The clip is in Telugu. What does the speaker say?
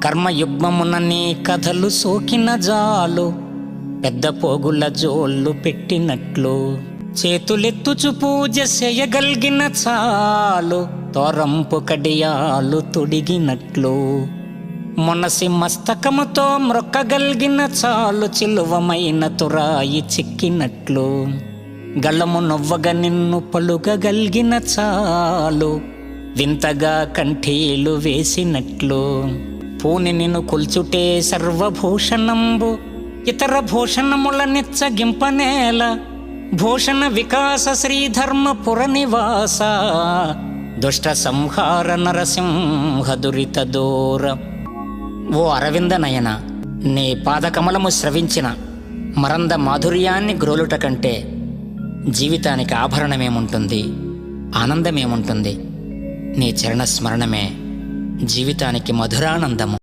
కర్మయుగ్మమున నీ కథలు సోకిన జాలు, పెద్ద పోగుల జోళ్ళు పెట్టినట్లు. చేతులెత్తుచు పూజ చేయగలిగిన చాలు, తోరంపు కడియాలు తొడిగినట్లు. మొనసి మస్తకముతో మ్రొక్కగలిగిన చాలు, చిలువమైన తురాయి చిక్కినట్లు. గళము నొవ్వగ నిన్ను పలుకగలిగిన చాలు, వింతగా కంఠీలు వేసినట్లు. పూని నిన్ను కొల్చుటే సర్వభూషణంబు, ఇతర భూషణముల నెచ్చగింపనేల. భూషణ వికాస శ్రీధర్మపుర నివాస, దుష్ట సంహార నరసింహ దురిత దూర. ఓ అరవింద నయన, నీ పాదకమలము స్రవించిన మరంద మాధుర్యాన్ని గ్రోలుట కంటే జీవితానికి ఆభరణమేముంటుంది, ఆనందమేముంటుంది? నీ చరణ స్మరణమే జీవితానికి మధురానందము.